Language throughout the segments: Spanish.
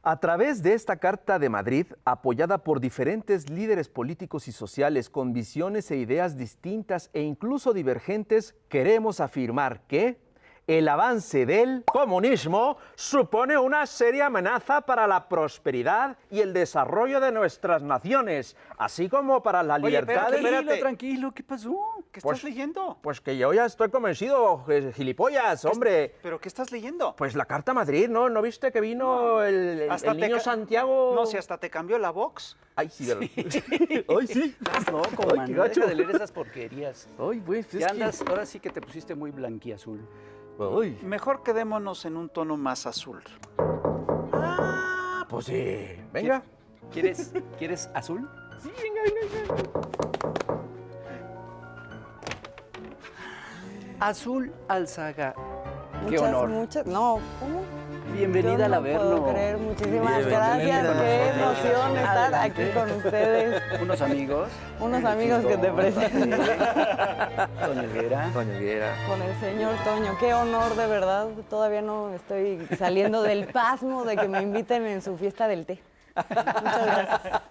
A través de esta Carta de Madrid, apoyada por diferentes líderes políticos y sociales con visiones e ideas distintas e incluso divergentes, queremos afirmar que el avance del comunismo supone una seria amenaza para la prosperidad y el desarrollo de nuestras naciones, así como para la libertad de... Tranquilo, ¿qué pasó? ¿Qué estás leyendo? Pues que yo ya estoy convencido, gilipollas, hombre. ¿Pero qué estás leyendo? Pues la Carta Madrid, ¿no? ¿No viste que vino el niño Santiago? No, si hasta te cambió la Vox. Ay, sí, ¿verdad? Ay, sí. Estás loco, Ay, man. qué gacho. Deja de leer esas porquerías. Ay, güey, pues Ya andas, ahora sí que te pusiste muy blanquiazul. Ay. Mejor quedémonos en un tono más azul. Ah, pues sí. Venga. ¿Quieres azul? Sí, venga. Azul Alzaga. Qué honor. No, ¿cómo? Bienvenida al Yo no Averno. puedo creer. Muchísimas Bienvenida. gracias. Qué emoción estar aquí con ustedes. Unos amigos. Unos amigos que te presento. Doña Elguera. Doña Elguera. Con el señor Toño. Qué honor, de verdad. Todavía no estoy saliendo del pasmo de que me inviten en su fiesta del té. Muchas gracias.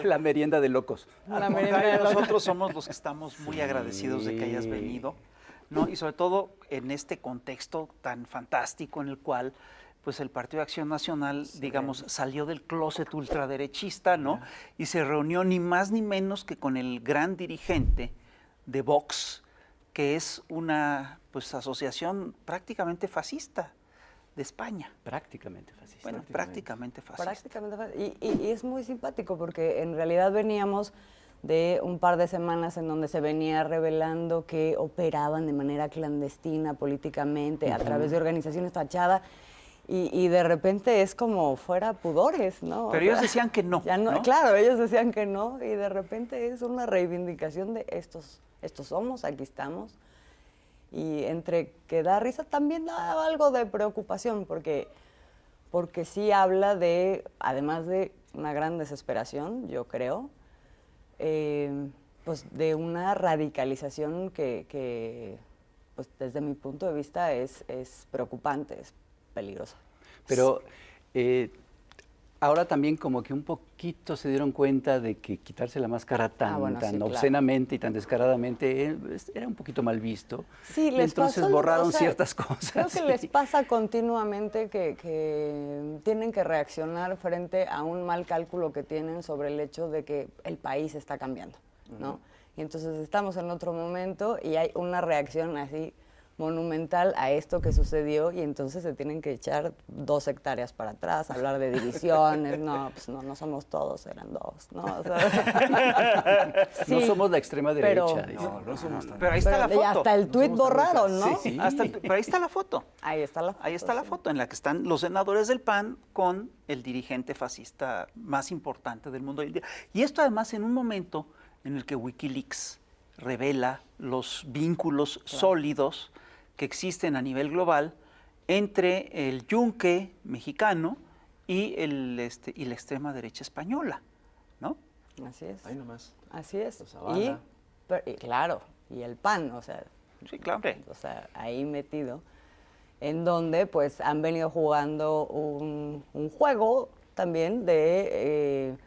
La merienda de locos. La merienda de locos. Nosotros somos los que estamos muy agradecidos de que hayas venido, ¿no? Y sobre todo en este contexto tan fantástico en el cual pues el Partido de Acción Nacional, digamos, salió del closet ultraderechista, ¿no? Y se reunió ni más ni menos que con el gran dirigente de Vox, que es una pues asociación prácticamente fascista de España. Prácticamente fascista. Bueno, prácticamente fascista. Prácticamente. Y es muy simpático porque en realidad veníamos de un par de semanas en donde se venía revelando que operaban de manera clandestina políticamente a través de organizaciones fachadas y de repente es como fuera pudores, ¿no? Pero ellos decían que no, ya ¿no? Claro, ellos decían que no y de repente es una reivindicación de estos somos, aquí estamos. Y entre que da risa también da algo de preocupación porque sí habla de, además de una gran desesperación, yo creo, pues de una radicalización que pues desde mi punto de vista es preocupante, es peligrosa. Pero ahora también como que un poquito se dieron cuenta de que quitarse la máscara tan obscenamente y tan descaradamente era un poquito mal visto. Sí, entonces borraron ciertas cosas. Creo que les pasa continuamente que tienen que reaccionar frente a un mal cálculo que tienen sobre el hecho de que el país está cambiando, ¿no? Y entonces estamos en otro momento y hay una reacción así monumental a esto que sucedió y entonces se tienen que echar 2 hectáreas para atrás, hablar de divisiones, no somos todos, eran 2, ¿no? O sea, sí, no somos la extrema derecha. No somos tan... Pero ahí está la foto. Y hasta el tuit borraron, ¿no? Sí. Pero ahí está la foto. Ahí está la foto. Ahí está la foto en la que están los senadores del PAN con el dirigente fascista más importante del mundo hoy en día. Y esto además en un momento en el que Wikileaks revela los vínculos sólidos que existen a nivel global entre el yunque mexicano y la extrema derecha española, ¿no? Así es. Ahí nomás. Así es. Los avala. Y claro, y el PAN, o sea, Sí, claro. o sea, ahí metido, en donde pues han venido jugando un juego también de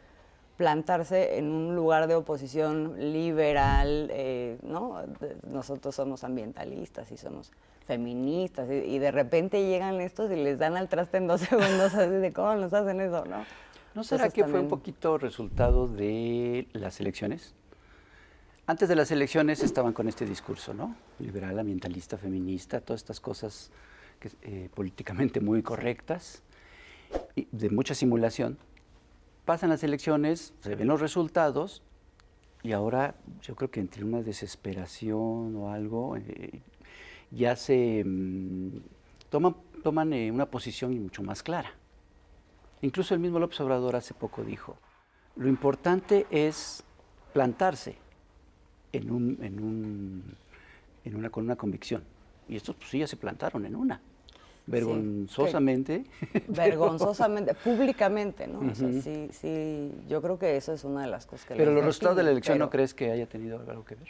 plantarse en un lugar de oposición liberal, ¿no? Nosotros somos ambientalistas y somos feministas y de repente llegan estos y les dan al traste en 2 segundos así de cómo nos hacen eso, ¿no? ¿No será que fue un poquito resultado de las elecciones? Antes de las elecciones estaban con este discurso, ¿no? Liberal, ambientalista, feminista, todas estas cosas que, políticamente muy correctas, y de mucha simulación. Pasan las elecciones, se ven los resultados y ahora yo creo que entre una desesperación o algo ya se toman una posición mucho más clara. Incluso el mismo López Obrador hace poco dijo, lo importante es plantarse con una convicción. Y estos pues sí ya se plantaron en una. Vergonzosamente. Sí, vergonzosamente, públicamente, ¿no? O sea, sí, yo creo que eso es una de las cosas que... Pero les los resultados de la define, elección, ¿no crees que haya tenido algo que ver?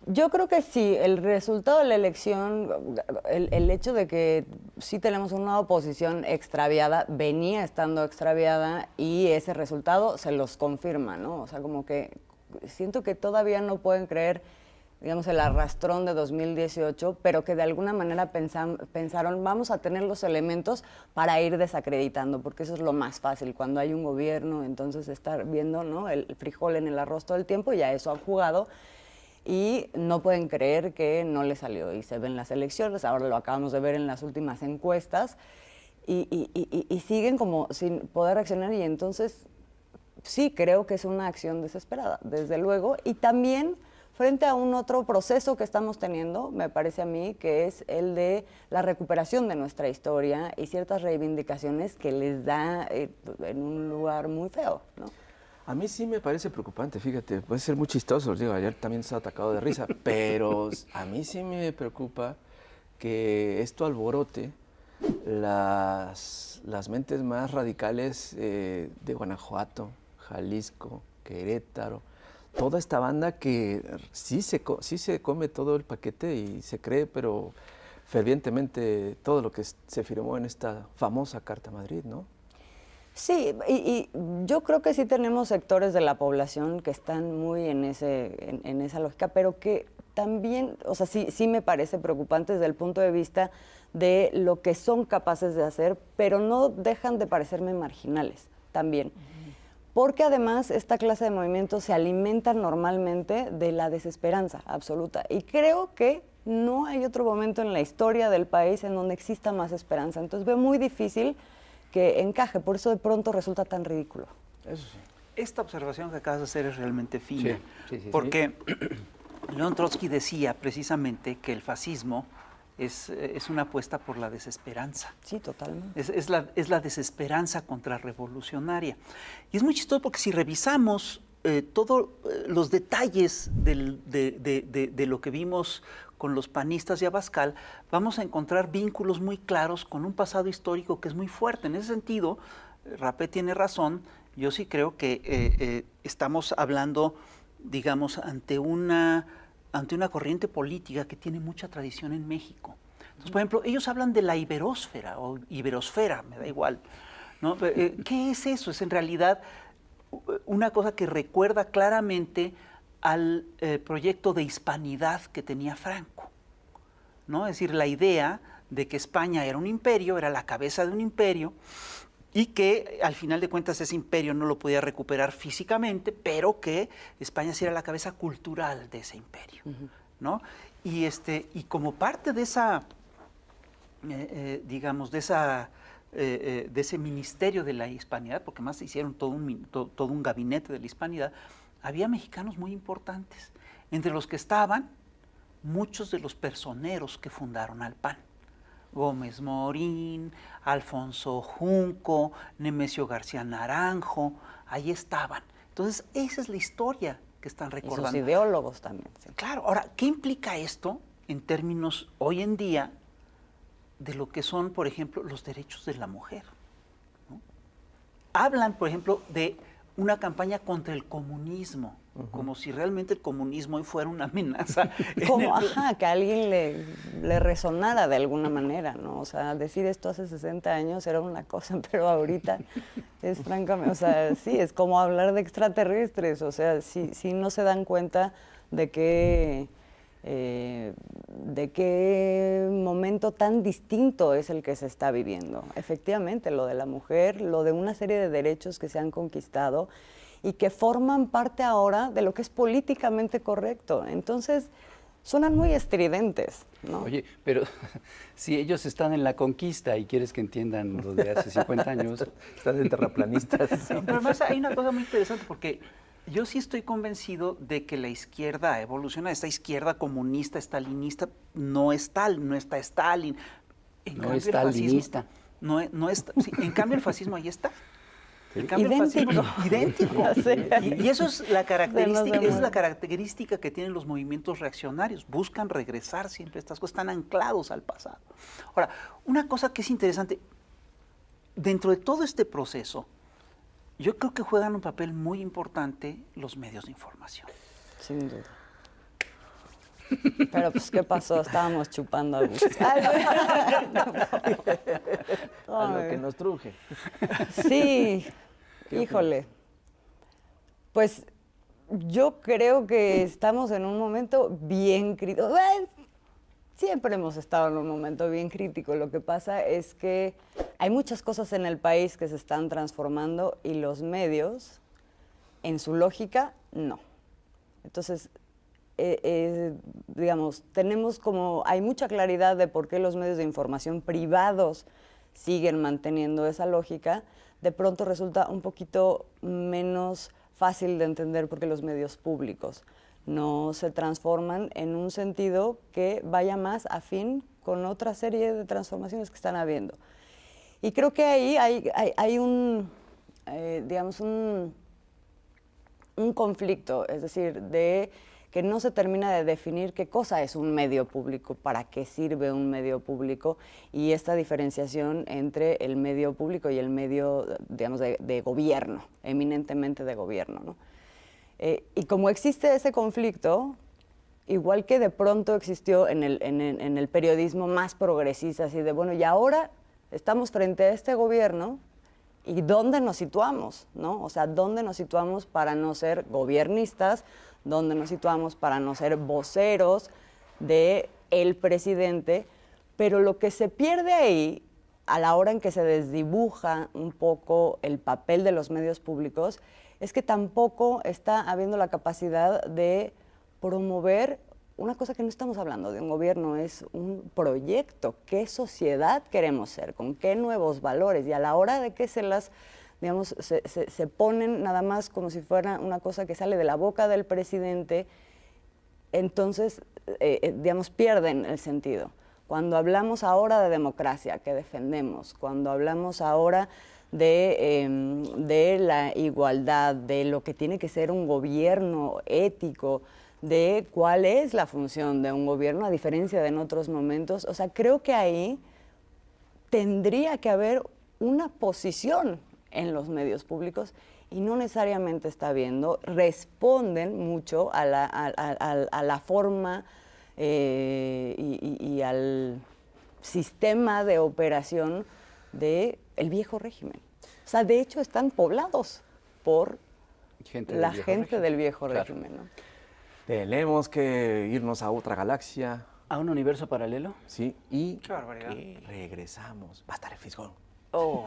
Yo creo que sí, el resultado de la elección, el hecho de que sí tenemos una oposición extraviada, venía estando extraviada y ese resultado se los confirma, ¿no? O sea, como que siento que todavía no pueden creer, digamos, el arrastrón de 2018, pero que de alguna manera pensaron, vamos a tener los elementos para ir desacreditando, porque eso es lo más fácil. Cuando hay un gobierno, entonces estar viendo, ¿no?, el frijol en el arroz todo el tiempo, y a eso han jugado. Y no pueden creer que no le salió. Y se ven las elecciones, ahora lo acabamos de ver en las últimas encuestas, y siguen como sin poder reaccionar. Y entonces sí creo que es una acción desesperada, desde luego. Y también frente a un otro proceso que estamos teniendo, me parece a mí, que es el de la recuperación de nuestra historia y ciertas reivindicaciones que les da en un lugar muy feo, ¿no? A mí sí me parece preocupante, fíjate, puede ser muy chistoso, digo, ayer también estaba atacado de risa, pero a mí sí me preocupa que esto alborote las mentes más radicales de Guanajuato, Jalisco, Querétaro, toda esta banda que sí se come todo el paquete y se cree, pero fervientemente, todo lo que se firmó en esta famosa Carta Madrid, ¿no? Sí, y yo creo que sí tenemos sectores de la población que están muy en esa lógica, pero que también, o sea, sí me parece preocupante desde el punto de vista de lo que son capaces de hacer, pero no dejan de parecerme marginales también. Porque además esta clase de movimientos se alimentan normalmente de la desesperanza absoluta. Y creo que no hay otro momento en la historia del país en donde exista más esperanza. Entonces veo muy difícil que encaje, por eso de pronto resulta tan ridículo. Eso sí. Esta observación que acabas de hacer es realmente fina, sí, porque León Trotsky decía precisamente que el fascismo es una apuesta por la desesperanza. Sí, totalmente. Es la desesperanza contrarrevolucionaria. Y es muy chistoso porque si revisamos todos los detalles de lo que vimos con los panistas y Abascal, vamos a encontrar vínculos muy claros con un pasado histórico que es muy fuerte. En ese sentido, Rapé tiene razón. Yo sí creo que estamos hablando, digamos, ante una corriente política que tiene mucha tradición en México. Entonces, por ejemplo, ellos hablan de la iberósfera o iberosfera, me da igual, ¿no? ¿Qué es eso? Es en realidad una cosa que recuerda claramente al proyecto de hispanidad que tenía Franco, ¿no? Es decir, la idea de que España era un imperio, era la cabeza de un imperio, y que al final de cuentas ese imperio no lo podía recuperar físicamente, pero que España sí era la cabeza cultural de ese imperio, ¿no? Y como parte de esa, digamos, de ese ministerio de la hispanidad, porque más se hicieron todo un gabinete de la hispanidad, había mexicanos muy importantes, entre los que estaban muchos de los personeros que fundaron al PAN. Gómez Morín, Alfonso Junco, Nemesio García Naranjo, ahí estaban. Entonces, esa es la historia que están recordando. Y sus ideólogos también. Sí. Claro, ahora, ¿qué implica esto en términos hoy en día de lo que son, por ejemplo, los derechos de la mujer? ¿No? Hablan, por ejemplo, de una campaña contra el comunismo, como si realmente el comunismo hoy fuera una amenaza. Como, que a alguien le resonara de alguna manera, ¿no? O sea, decir esto hace 60 años era una cosa, pero ahorita es francamente, o sea, sí, es como hablar de extraterrestres, o sea, sí no se dan cuenta de qué momento tan distinto es el que se está viviendo. Efectivamente, lo de la mujer, lo de una serie de derechos que se han conquistado y que forman parte ahora de lo que es políticamente correcto. Entonces, suenan muy estridentes, ¿no? Oye, pero si ellos están en la conquista y quieres que entiendan lo de hace 50 años, Están de terraplanistas. Pero además hay una cosa muy interesante porque yo sí estoy convencido de que la izquierda evoluciona, esta izquierda comunista, estalinista, no está Stalin. En no es stalinista. Sí, en cambio el fascismo ahí está. En cambio, idéntico. El fascismo, idéntico. Sí. Y eso es la característica, que tienen los movimientos reaccionarios. Buscan regresar siempre a estas cosas, están anclados al pasado. Ahora, una cosa que es interesante, dentro de todo este proceso, yo creo que juegan un papel muy importante los medios de información. Sin duda. Pero pues, ¿qué pasó? Estábamos chupando a gusto. A lo que nos truje. Sí, híjole. Pues yo creo que estamos en un momento bien crítico. Siempre hemos estado en un momento bien crítico. Lo que pasa es que hay muchas cosas en el país que se están transformando y los medios, en su lógica, no. Entonces, digamos, hay mucha claridad de por qué los medios de información privados siguen manteniendo esa lógica. De pronto resulta un poquito menos fácil de entender por qué los medios públicos no se transforman en un sentido que vaya más afín con otra serie de transformaciones que están habiendo. Y creo que ahí hay un conflicto, es decir, de que no se termina de definir qué cosa es un medio público, para qué sirve un medio público, y esta diferenciación entre el medio público y el medio, digamos, de gobierno, eminentemente de gobierno, ¿no? Y como existe ese conflicto, igual que de pronto existió en el periodismo más progresista, así de, bueno, y ahora estamos frente a este gobierno, ¿y dónde nos situamos? ¿No? O sea, ¿dónde nos situamos para no ser gobiernistas? ¿Dónde nos situamos para no ser voceros del presidente? Pero lo que se pierde ahí, a la hora en que se desdibuja un poco el papel de los medios públicos, es que tampoco está habiendo la capacidad de promover una cosa que no estamos hablando de un gobierno, es un proyecto. ¿Qué sociedad queremos ser? ¿Con qué nuevos valores? Y a la hora de que se ponen nada más como si fuera una cosa que sale de la boca del presidente, entonces, pierden el sentido. Cuando hablamos ahora de democracia, que defendemos, cuando hablamos ahora de la igualdad, de lo que tiene que ser un gobierno ético, de cuál es la función de un gobierno, a diferencia de en otros momentos. O sea, creo que ahí tendría que haber una posición en los medios públicos y no necesariamente está habiendo. Responden mucho a la forma y al sistema de operación del viejo régimen. O sea, de hecho están poblados por la gente del viejo régimen, ¿no? Tenemos que irnos a otra galaxia. ¿A un universo paralelo? Sí, y Qué barbaridad. regresamos. Va a estar el fisgón. Oh.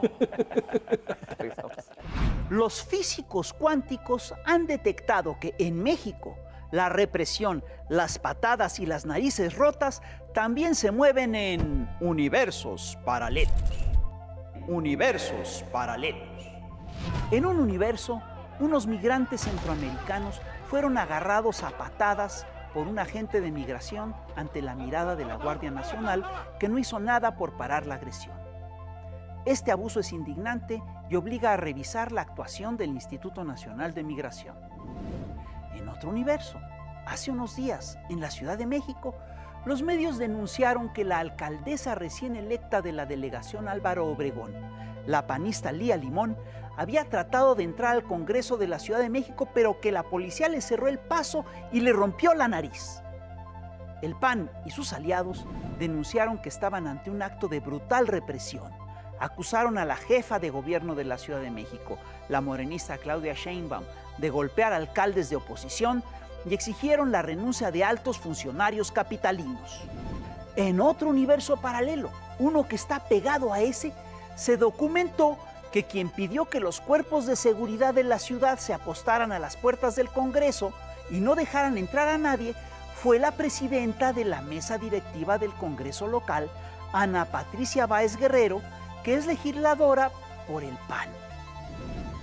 Los físicos cuánticos han detectado que en México la represión, las patadas y las narices rotas también se mueven en universos paralelos. Universos paralelos. En un universo, unos migrantes centroamericanos fueron agarrados a patadas por un agente de migración ante la mirada de la Guardia Nacional, que no hizo nada por parar la agresión. Este abuso es indignante y obliga a revisar la actuación del Instituto Nacional de Migración. En otro universo, hace unos días, en la Ciudad de México, los medios denunciaron que la alcaldesa recién electa de la delegación Álvaro Obregón, la panista Lía Limón, había tratado de entrar al Congreso de la Ciudad de México, pero que la policía le cerró el paso y le rompió la nariz. El PAN y sus aliados denunciaron que estaban ante un acto de brutal represión. Acusaron a la jefa de gobierno de la Ciudad de México, la morenista Claudia Sheinbaum, de golpear alcaldes de oposición y exigieron la renuncia de altos funcionarios capitalinos. En otro universo paralelo, uno que está pegado a ese, se documentó que quien pidió que los cuerpos de seguridad de la ciudad se apostaran a las puertas del Congreso y no dejaran entrar a nadie fue la presidenta de la mesa directiva del Congreso local, Ana Patricia Báez Guerrero, que es legisladora por el PAN.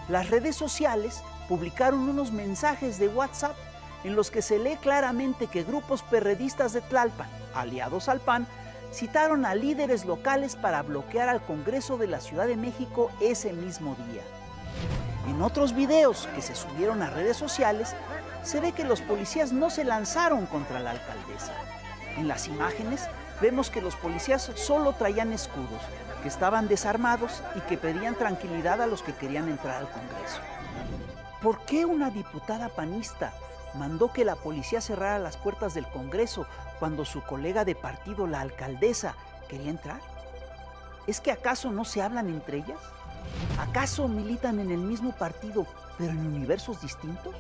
Las redes sociales publicaron unos mensajes de WhatsApp en los que se lee claramente que grupos perredistas de Tlalpan, aliados al PAN, citaron a líderes locales para bloquear al Congreso de la Ciudad de México ese mismo día. En otros videos que se subieron a redes sociales, se ve que los policías no se lanzaron contra la alcaldesa. En las imágenes vemos que los policías solo traían escudos, que estaban desarmados y que pedían tranquilidad a los que querían entrar al Congreso. ¿Por qué una diputada panista mandó que la policía cerrara las puertas del Congreso cuando su colega de partido, la alcaldesa, quería entrar? ¿Es que acaso no se hablan entre ellas? ¿Acaso militan en el mismo partido, pero en universos distintos?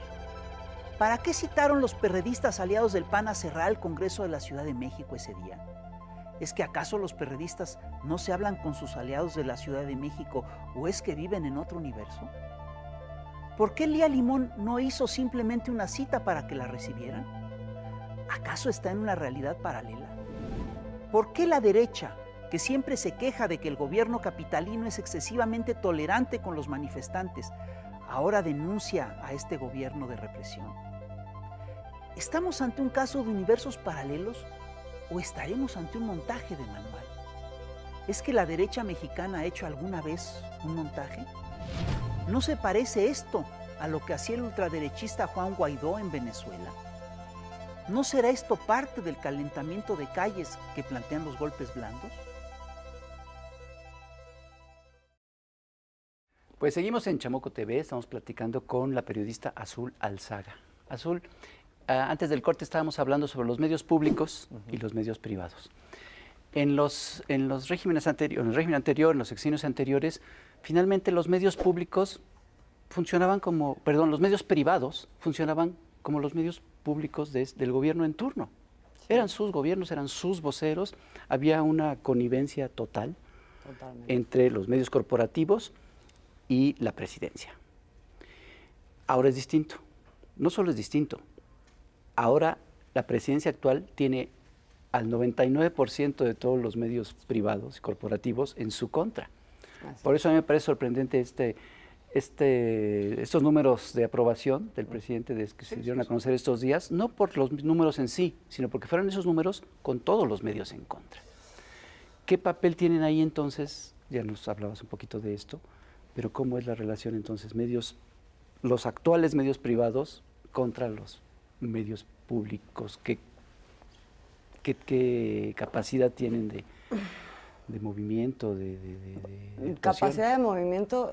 ¿Para qué citaron los perredistas aliados del PAN a cerrar el Congreso de la Ciudad de México ese día? ¿Es que acaso los perredistas no se hablan con sus aliados de la Ciudad de México o es que viven en otro universo? ¿Por qué Lía Limón no hizo simplemente una cita para que la recibieran? ¿Acaso está en una realidad paralela? ¿Por qué la derecha, que siempre se queja de que el gobierno capitalino es excesivamente tolerante con los manifestantes, ahora denuncia a este gobierno de represión? ¿Estamos ante un caso de universos paralelos o estaremos ante un montaje de manual? ¿Es que la derecha mexicana ha hecho alguna vez un montaje? ¿No se parece esto a lo que hacía el ultraderechista Juan Guaidó en Venezuela? ¿No será esto parte del calentamiento de calles que plantean los golpes blandos? Pues seguimos en Chamoco TV, estamos platicando con la periodista Azul Alzaga. Azul, antes del corte estábamos hablando sobre los medios públicos y los medios privados. En los regímenes anteriores, en el régimen anterior, en los sexenios anteriores, finalmente los medios públicos funcionaban como, perdón, los medios privados funcionaban como los medios públicos del gobierno en turno. Sí. Eran sus gobiernos, eran sus voceros, había una connivencia total entre los medios corporativos y la presidencia. Ahora es distinto, no solo es distinto, ahora la presidencia actual tiene al 99% de todos los medios privados y corporativos en su contra. Por eso a mí me parece sorprendente estos números de aprobación del presidente que se dieron a conocer estos días, no por los números en sí, sino porque fueron esos números con todos los medios en contra. ¿Qué papel tienen ahí entonces? Ya nos hablabas un poquito de esto, pero ¿cómo es la relación entonces los actuales medios privados contra los medios públicos? ¿Qué capacidad tienen de movimiento, de capacidad de movimiento?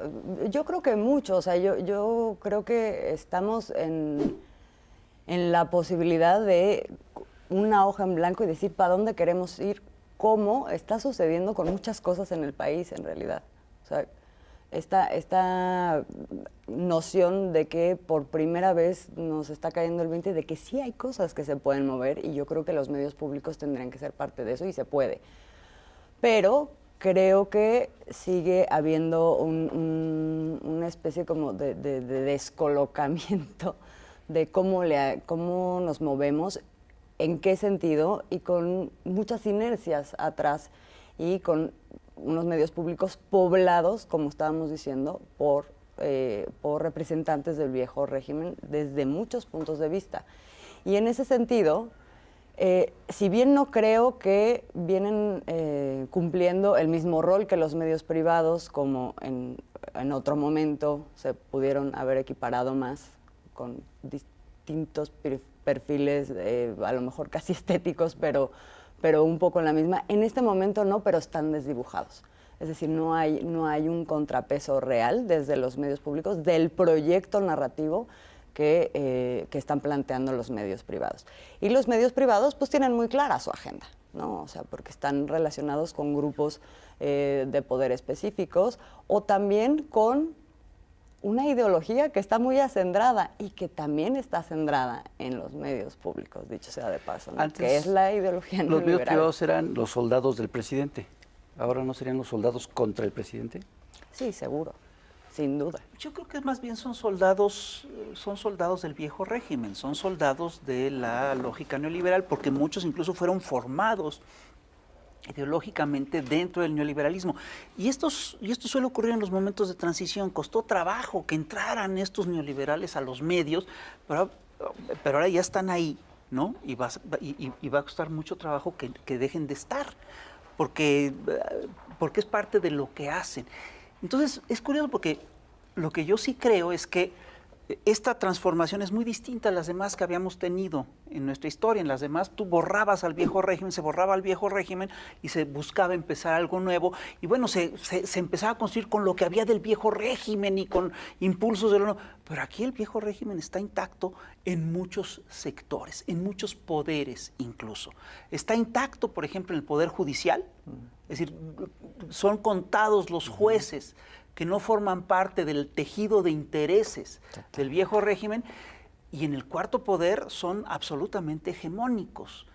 Yo creo que mucho, o sea, yo creo que estamos en la posibilidad de una hoja en blanco y decir para dónde queremos ir, cómo está sucediendo con muchas cosas en el país en realidad. O sea, esta noción de que por primera vez nos está cayendo el 20 de que sí hay cosas que se pueden mover y yo creo que los medios públicos tendrían que ser parte de eso y se puede. Pero creo que sigue habiendo una especie como de descolocamiento de cómo nos movemos, en qué sentido y con muchas inercias atrás y con unos medios públicos poblados, como estábamos diciendo, por representantes del viejo régimen desde muchos puntos de vista. Y en ese sentido, si bien no creo que vienen cumpliendo el mismo rol que los medios privados, como en otro momento se pudieron haber equiparado más con distintos perfiles, a lo mejor casi estéticos, pero un poco en la misma. En este momento no, pero están desdibujados. Es decir, no hay un contrapeso real desde los medios públicos del proyecto narrativo que están planteando los medios privados. Y los medios privados pues tienen muy clara su agenda, ¿no? O sea, porque están relacionados con grupos de poder específicos o también con una ideología que está muy acendrada y que también está acendrada en los medios públicos, dicho sea de paso, ¿no? Antes, que es la ideología neoliberal. Los medios privados eran los soldados del presidente, ¿ahora no serían los soldados contra el presidente? Sí, seguro, sin duda. Yo creo que más bien son soldados del viejo régimen, son soldados de la lógica neoliberal, porque muchos incluso fueron formados ideológicamente dentro del neoliberalismo. Y esto suele ocurrir en los momentos de transición. Costó trabajo que entraran estos neoliberales a los medios, pero ahora ya están ahí, ¿no? Y va a costar mucho trabajo que dejen de estar, porque es parte de lo que hacen. Entonces, es curioso porque lo que yo sí creo es que esta transformación es muy distinta a las demás que habíamos tenido en nuestra historia. En las demás tú borrabas al viejo régimen, se borraba al viejo régimen y se buscaba empezar algo nuevo. Y bueno, se empezaba a construir con lo que había del viejo régimen y con impulsos de lo nuevo. Pero aquí el viejo régimen está intacto en muchos sectores, en muchos poderes incluso. Está intacto, por ejemplo, en el Poder Judicial. Es decir, son contados los jueces que no forman parte del tejido de intereses del viejo régimen, y en el cuarto poder son absolutamente hegemónicos.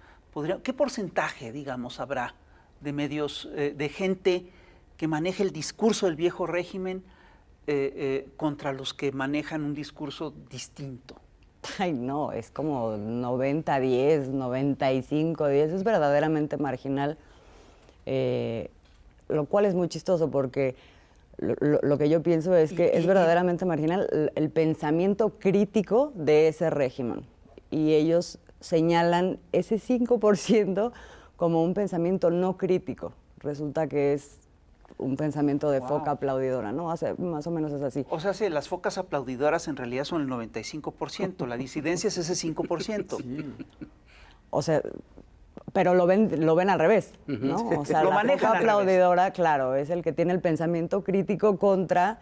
¿Qué porcentaje, digamos, habrá de medios, de gente que maneja el discurso del viejo régimen contra los que manejan un discurso distinto? Ay, no, es como 90-10, 95-10, es verdaderamente marginal, lo cual es muy chistoso porque lo que yo pienso es que es verdaderamente marginal el pensamiento crítico de ese régimen. Y ellos señalan ese 5% como un pensamiento no crítico. Resulta que es un pensamiento de foca aplaudidora, ¿no? Más o menos es así. O sea, sí, las focas aplaudidoras en realidad son el 95%, la disidencia es ese 5%. Sí. O sea, pero lo ven al revés, ¿no? O sea, la foca aplaudidora, claro, es el que tiene el pensamiento crítico contra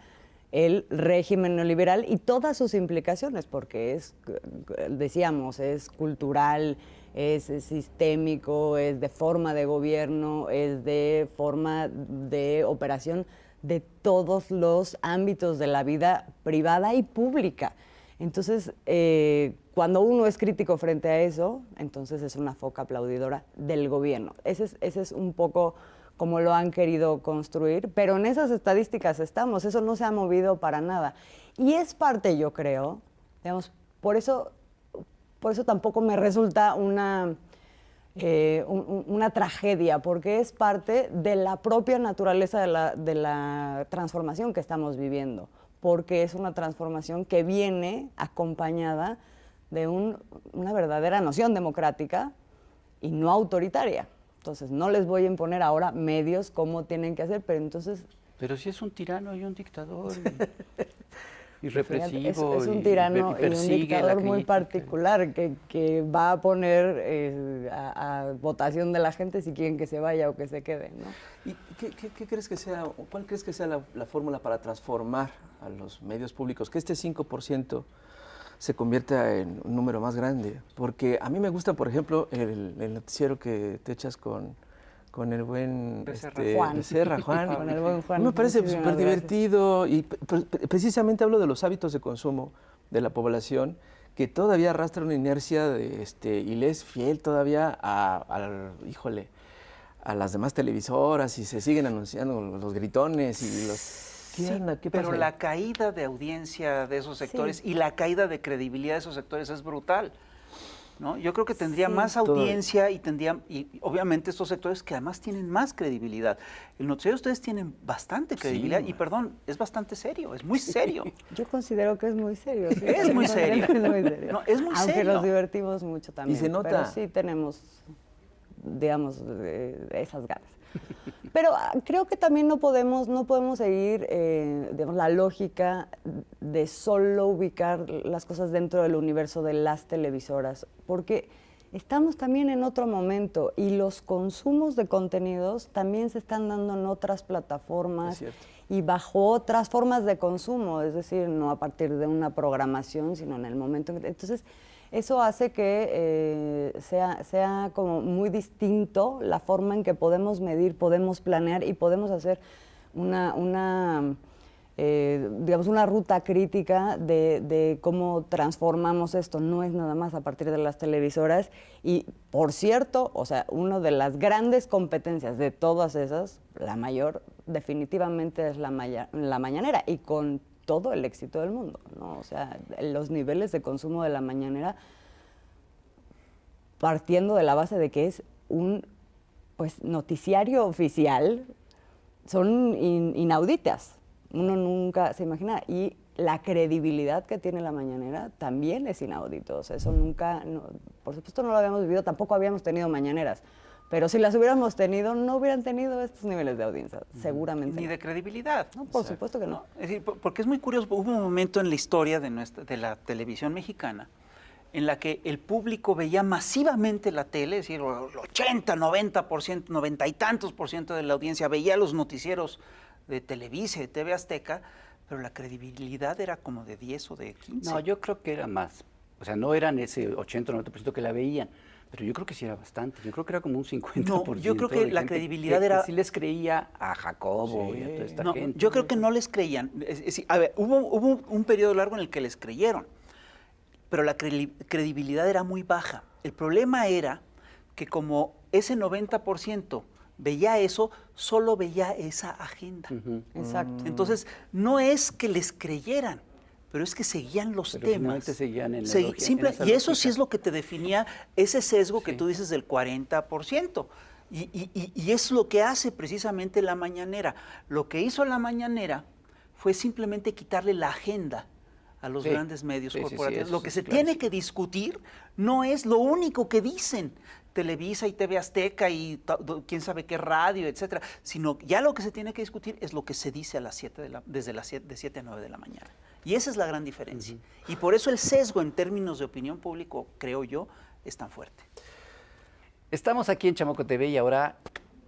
el régimen neoliberal y todas sus implicaciones, porque decíamos, es cultural, es sistémico, es de forma de gobierno, es de forma de operación de todos los ámbitos de la vida privada y pública. Entonces, cuando uno es crítico frente a eso, entonces es una foca aplaudidora del gobierno. Ese es un poco como lo han querido construir, pero en esas estadísticas estamos, eso no se ha movido para nada. Y es parte, yo creo, digamos, por eso tampoco me resulta una tragedia, porque es parte de la propia naturaleza de la transformación que estamos viviendo, porque es una transformación que viene acompañada de una verdadera noción democrática y no autoritaria. Entonces, no les voy a imponer ahora medios cómo tienen que hacer, pero entonces... Pero si es un tirano y un dictador y represivo. Es un tirano y un dictador muy particular que va a poner a votación de la gente si quieren que se vaya o que se quede, ¿no? ¿Y qué crees que sea, cuál crees que sea la fórmula para transformar a los medios públicos? Que este 5% se convierta en un número más grande. Porque a mí me gusta, por ejemplo, el noticiero que te echas con el buen Becerra, Juan. Con el buen Juan. Me parece súper divertido y precisamente hablo de los hábitos de consumo de la población que todavía arrastra una inercia y le es fiel todavía a las demás televisoras y se siguen anunciando los gritones y los... ¿Qué pasa? Pero la caída de audiencia de esos sectores y la caída de credibilidad de esos sectores es brutal, ¿no? Yo creo que tendría más audiencia y obviamente estos sectores que además tienen más credibilidad. El noticiero ustedes tienen bastante credibilidad y perdón, es bastante serio, es muy serio. Yo considero que es muy serio. Sí, es muy serio. Es muy serio. No, es muy Aunque serio. nos divertimos mucho también. Y se nota. Pero sí tenemos, digamos, esas ganas. Pero creo que también no podemos seguir digamos, la lógica de solo ubicar las cosas dentro del universo de las televisoras, porque estamos también en otro momento y los consumos de contenidos también se están dando en otras plataformas y bajo otras formas de consumo, es decir, no a partir de una programación, sino en el momento en que... Entonces, eso hace que sea como muy distinto la forma en que podemos medir, podemos planear y podemos hacer digamos, una ruta crítica de cómo transformamos esto. No es nada más a partir de las televisoras. Y, por cierto, o sea, una de las grandes competencias de todas esas, la mayor, definitivamente es la mañanera. Y con todo el éxito del mundo, ¿no? O sea, los niveles de consumo de la mañanera, partiendo de la base de que es un noticiario oficial, son inauditas. Uno nunca se imagina. Y la credibilidad que tiene la mañanera también es inaudito. O sea, eso nunca, por supuesto no lo habíamos vivido, tampoco habíamos tenido mañaneras. Pero si las hubiéramos tenido, no hubieran tenido estos niveles de audiencia, seguramente. Ni no. de credibilidad. No, por supuesto que no. Es decir, porque es muy curioso, hubo un momento en la historia de la televisión mexicana en la que el público veía masivamente la tele, es decir, el 80, 90%, 90 y tantos por ciento de la audiencia veía los noticieros de Televisa y de TV Azteca, pero la credibilidad era como de 10 o de 15. No, yo creo que era más. O sea, no eran ese 80 o 90% que la veían, pero yo creo que sí era bastante. Yo creo que era como un 50%. No, yo creo que de la gente credibilidad que era... sí les creía a Jacobo y a toda esta No, gente. yo creo que no les creían. Es decir, a ver, hubo un periodo largo en el que les creyeron, pero la credibilidad era muy baja. El problema era que como ese 90% veía eso, solo veía esa agenda. Exacto. Entonces, no es que les creyeran, pero es que seguían los Pero temas. finalmente seguían en la Sí, lógica, simple, en esa y eso lógica. sí es lo que te definía ese sesgo que Sí. tú dices del 40%. Y es lo que hace precisamente la mañanera. Lo que hizo la mañanera fue simplemente quitarle la agenda a los Sí. grandes medios Sí, sí, sí, corporativos. eso Lo que sí, se clarísimo. tiene que discutir no es lo único que dicen Televisa y TV Azteca y quién sabe qué radio, etcétera, sino ya lo que se tiene que discutir es lo que se dice a las 7 desde las 7, de 7 a 9 de la mañana. Y esa es la gran diferencia. Y por eso el sesgo en términos de opinión pública, creo yo, es tan fuerte. Estamos aquí en Chamaco TV y ahora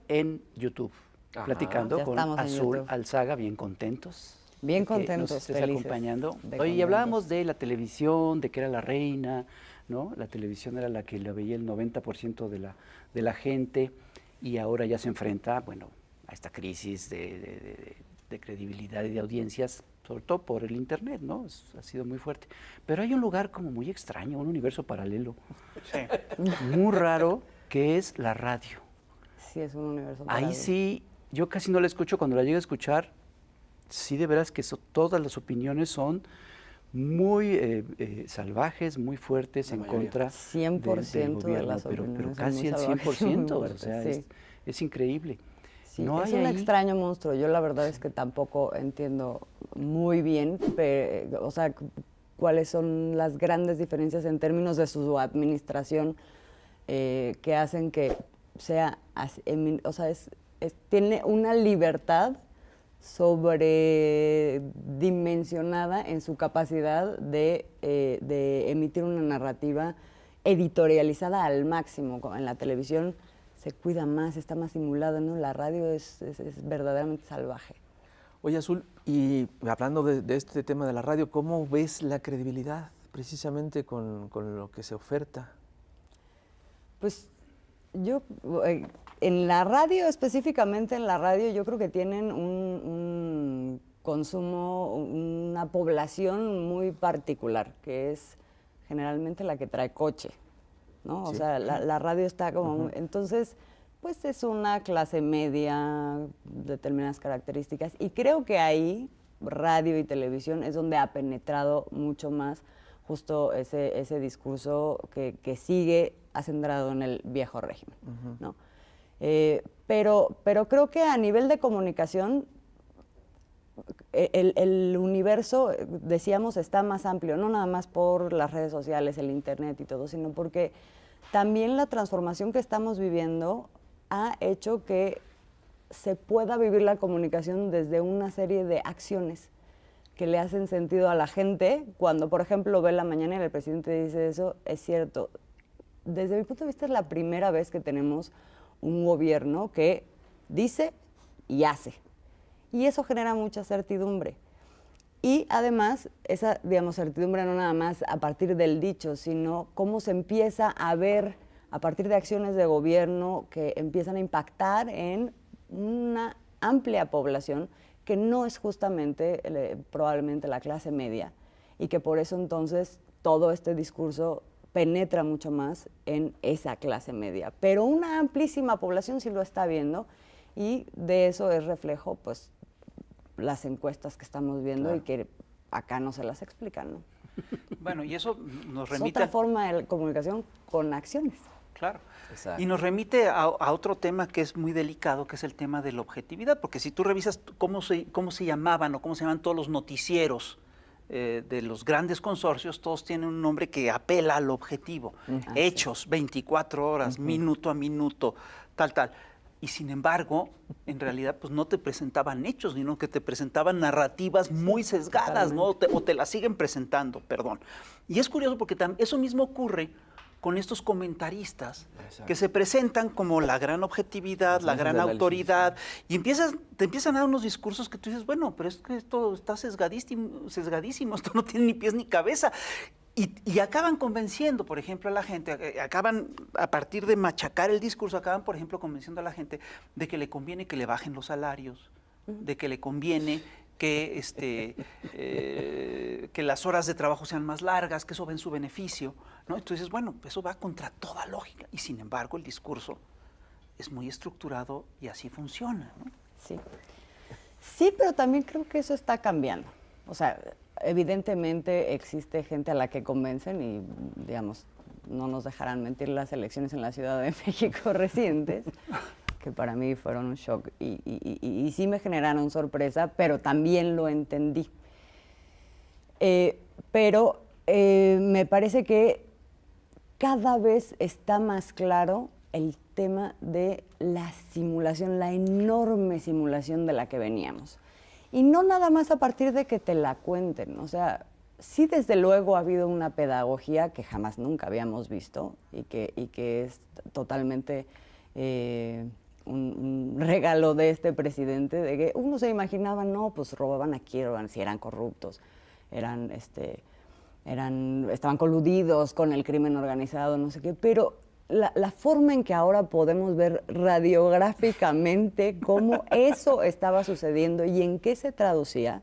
en YouTube, platicando Ya con estamos en Azul YouTube. Alzaga, bien contentos. Bien de que contentos, nos estés felices acompañando. de Oye, y contentos. hablábamos de la televisión, de que era la reina, ¿no? La televisión era la que la veía el 90% de la gente y ahora ya se enfrenta, bueno, a esta crisis de credibilidad y de audiencias, sobre todo por el Internet, ¿no? Ha sido muy fuerte. Pero hay un lugar como muy extraño, un universo paralelo, Sí. muy raro, que es la radio. Sí, es un universo. Ahí paralelo. sí, yo casi no la escucho, cuando la llego a escuchar, sí de veras que todas las opiniones son muy salvajes, muy fuertes en contra 100% del de gobierno, las pero opiniones son casi muy el salvajes y muy 100%, o fuertes, sea, sí. es increíble. Sí, No es hay un ahí- extraño monstruo. Yo la verdad es que tampoco entiendo muy bien, o sea, cuáles son las grandes diferencias en términos de su administración que hacen que sea, o sea, tiene una libertad sobredimensionada en su capacidad de emitir una narrativa editorializada al máximo. En la televisión se cuida más, está más simulada, ¿no? La radio es verdaderamente salvaje. Oye, Azul, y hablando de este tema de la radio, ¿cómo ves la credibilidad precisamente con lo que se oferta? Pues yo, en la radio, específicamente en la radio, yo creo que tienen un consumo, una población muy particular, que es generalmente la que trae coche, ¿no? O Sí. sea, la radio está como... Entonces, pues es una clase media, determinadas características, y creo que ahí, radio y televisión, es donde ha penetrado mucho más justo ese discurso que sigue acendrado en el viejo régimen, ¿no? Pero creo que a nivel de comunicación el universo, decíamos, está más amplio, no nada más por las redes sociales, el internet y todo, sino porque también la transformación que estamos viviendo ha hecho que se pueda vivir la comunicación desde una serie de acciones que le hacen sentido a la gente. Cuando, por ejemplo, ve la mañanera, el presidente dice eso, es cierto. Desde mi punto de vista es la primera vez que tenemos un gobierno que dice y hace. Y eso genera mucha certidumbre. Y además, esa, digamos, certidumbre no nada más a partir del dicho, sino cómo se empieza a ver a partir de acciones de gobierno que empiezan a impactar en una amplia población que no es justamente probablemente la clase media y que por eso entonces todo este discurso penetra mucho más en esa clase media. Pero una amplísima población sí lo está viendo y de eso es reflejo pues las encuestas que estamos viendo y que acá no se las explican, ¿no? Bueno, y eso nos Es remite otra forma de comunicación con acciones. Claro. Exacto. Y nos remite a otro tema que es muy delicado, que es el tema de la objetividad, porque si tú revisas cómo se llamaban o cómo se llaman todos los noticieros de los grandes consorcios, todos tienen un nombre que apela al objetivo. Hechos, 24 horas, minuto a minuto, tal. Y sin embargo, en realidad, pues no te presentaban hechos, sino que te presentaban narrativas muy sesgadas, ¿no? O te las siguen presentando, perdón. Y es curioso porque eso mismo ocurre con estos comentaristas que se presentan como la gran objetividad, la gran autoridad, y te empiezan a dar unos discursos que tú dices, bueno, pero es que esto está sesgadísimo, esto no tiene ni pies ni cabeza. Y acaban convenciendo, por ejemplo, a la gente, acaban, a partir de machacar el discurso, acaban, por ejemplo, convenciendo a la gente de que le conviene que le bajen los salarios, de que le conviene que, que las horas de trabajo sean más largas, que eso va en su beneficio, ¿no? Entonces, bueno, eso va contra toda lógica. Y sin embargo, el discurso es muy estructurado y así funciona, ¿no? Sí. Sí, pero también creo que eso está cambiando. O sea, evidentemente existe gente a la que convencen y, digamos, no nos dejarán mentir las elecciones en la Ciudad de México recientes, que para mí fueron un shock y sí me generaron sorpresa, pero también lo entendí. Pero me parece que cada vez está más claro el tema de la simulación, la enorme simulación de la que veníamos. Y no nada más a partir de que te la cuenten, o sea, sí desde luego ha habido una pedagogía que jamás nunca habíamos visto y que es totalmente un regalo de este presidente, de que uno se imaginaba, no, pues robaban aquí, si eran corruptos, estaban coludidos con el crimen organizado, no sé qué, pero la forma en que ahora podemos ver radiográficamente cómo eso estaba sucediendo y en qué se traducía,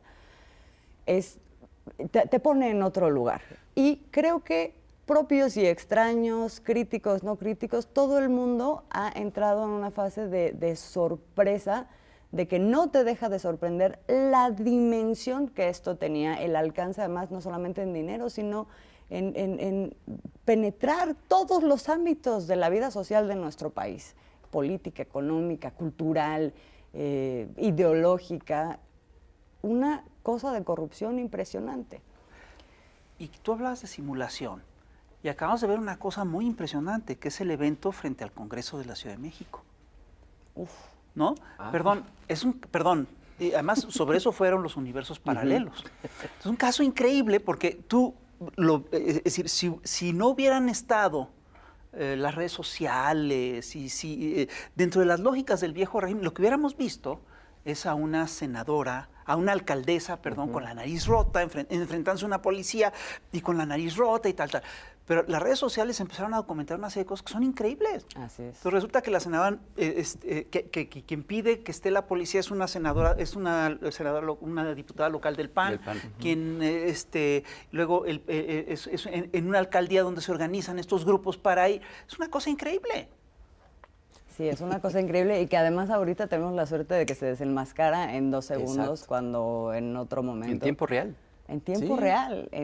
te pone en otro lugar. Y creo que propios y extraños, críticos, no críticos, todo el mundo ha entrado en una fase de sorpresa, de que no te deja de sorprender la dimensión que esto tenía, el alcance además no solamente en dinero, sino en penetrar todos los ámbitos de la vida social de nuestro país, política, económica, cultural, ideológica, una cosa de corrupción impresionante. Y tú hablabas de simulación, y acabamos de ver una cosa muy impresionante, que es el evento frente al Congreso de la Ciudad de México. Uf. ¿No? Perdón, y además sobre eso fueron los universos paralelos. Es un caso increíble porque es decir, si no hubieran estado las redes sociales, y dentro de las lógicas del viejo régimen, lo que hubiéramos visto es a una senadora, a una alcaldesa, perdón, con la nariz rota, enfrentándose a una policía y con la nariz rota y tal. Pero las redes sociales empezaron a documentar una serie de cosas que son increíbles. Así es. Entonces resulta que la senadora, quien pide que esté la policía es una senadora, una diputada local del PAN, quien luego es en una alcaldía donde se organizan estos grupos para ir. Es una cosa increíble. Sí, es una cosa increíble y que además ahorita tenemos la suerte de que se desenmascara en 2 segundos. Exacto. Cuando en otro momento. En tiempo real. En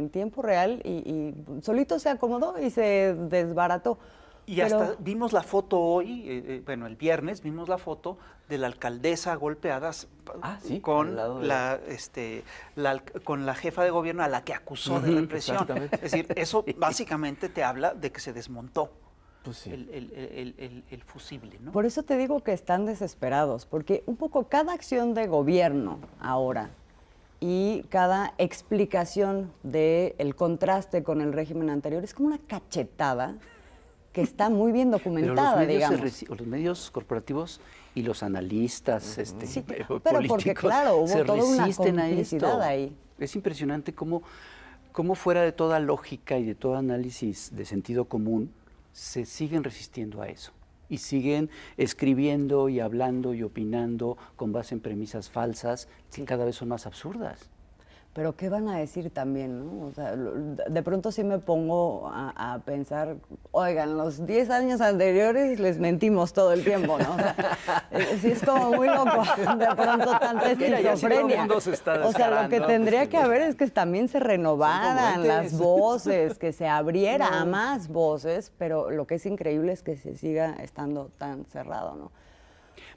tiempo real y solito se acomodó y se desbarató. Y hasta vimos la foto hoy, el viernes vimos la foto de la alcaldesa golpeada con con la jefa de gobierno a la que acusó de represión. Es decir, eso básicamente te habla de que se desmontó. Pues sí. el fusible, ¿no? Por eso te digo que están desesperados, porque un poco cada acción de gobierno ahora y cada explicación del contraste con el régimen anterior es como una cachetada que está muy bien documentada, los medios corporativos y los analistas políticos pero porque, claro, hubo se toda una resisten a esto. Ahí. Es impresionante cómo fuera de toda lógica y de todo análisis de sentido común se siguen resistiendo a eso y siguen escribiendo y hablando y opinando con base en premisas falsas que cada vez son más absurdas. Pero ¿qué van a decir también, no? O sea, de pronto sí me pongo a pensar, oigan, los 10 años anteriores les mentimos todo el tiempo, ¿no? O sea, sí es como muy loco, de pronto tanta esquizofrenia. O sea, lo que tendría que haber es que también se renovaran las voces, que se abriera a más voces, pero lo que es increíble es que se siga estando tan cerrado, ¿no?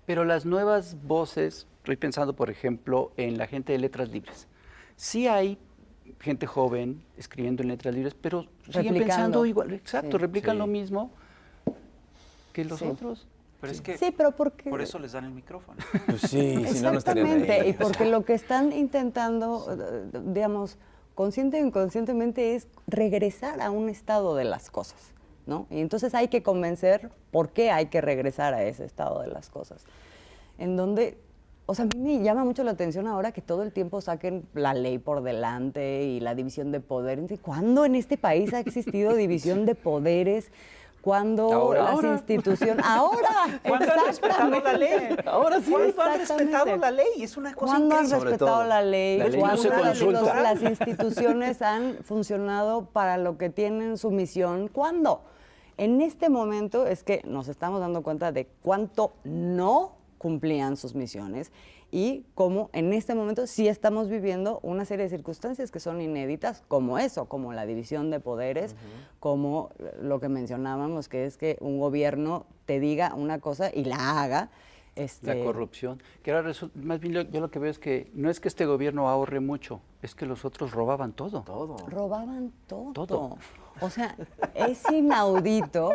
Pero las nuevas voces, estoy pensando, por ejemplo, en la gente de Letras Libres. Sí hay gente joven escribiendo en letras libres, pero siguen pensando igual, replican lo mismo que los otros. Pero es que Sí, pero porque... por eso les dan el micrófono. Pues sí, si no, no estarían ahí. Exactamente, y porque lo que están intentando, digamos, consciente o inconscientemente es regresar a un estado de las cosas, ¿no? Y entonces hay que convencer por qué hay que regresar a ese estado de las cosas. En donde, o sea, a mí me llama mucho la atención ahora que todo el tiempo saquen la ley por delante y la división de poderes. ¿Cuándo en este país ha existido división de poderes? Cuando las instituciones... Ahora, ¿Cuándo han respetado la ley? Ahora sí. ¿Cuándo han Exactamente. respetado la ley? Es una cosa ¿Cuándo han increíble. Sobre respetado todo, la ley? la ley no se ¿Cuándo consulta. las instituciones han funcionado para lo que tienen su misión? ¿Cuándo? En este momento es que nos estamos dando cuenta de cuánto no cumplían sus misiones y cómo en este momento sí estamos viviendo una serie de circunstancias que son inéditas, como eso, como la división de poderes, como lo que mencionábamos, que es que un gobierno te diga una cosa y la haga. La corrupción. Que ahora más bien yo lo que veo es que no es que este gobierno ahorre mucho, es que los otros robaban todo. Todo. Robaban todo. Todo. O sea, es inaudito,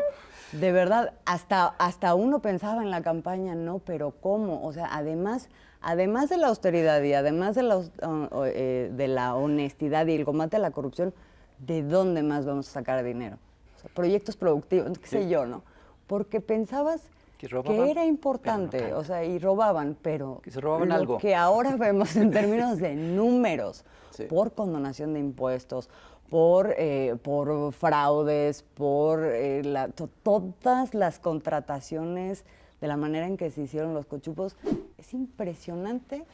de verdad, hasta uno pensaba en la campaña, no, pero ¿cómo? O sea, además de la austeridad y además de la honestidad y el combate a la corrupción, ¿de dónde más vamos a sacar dinero? O sea, proyectos productivos, qué sé yo, ¿no? Porque pensabas Que robaban, que era importante, pero no tanto. o sea, y robaban, pero Que se robaban lo algo. que ahora vemos en términos de números, Sí. por condonación de impuestos, por fraudes, por todas las contrataciones de la manera en que se hicieron los cochupos, es impresionante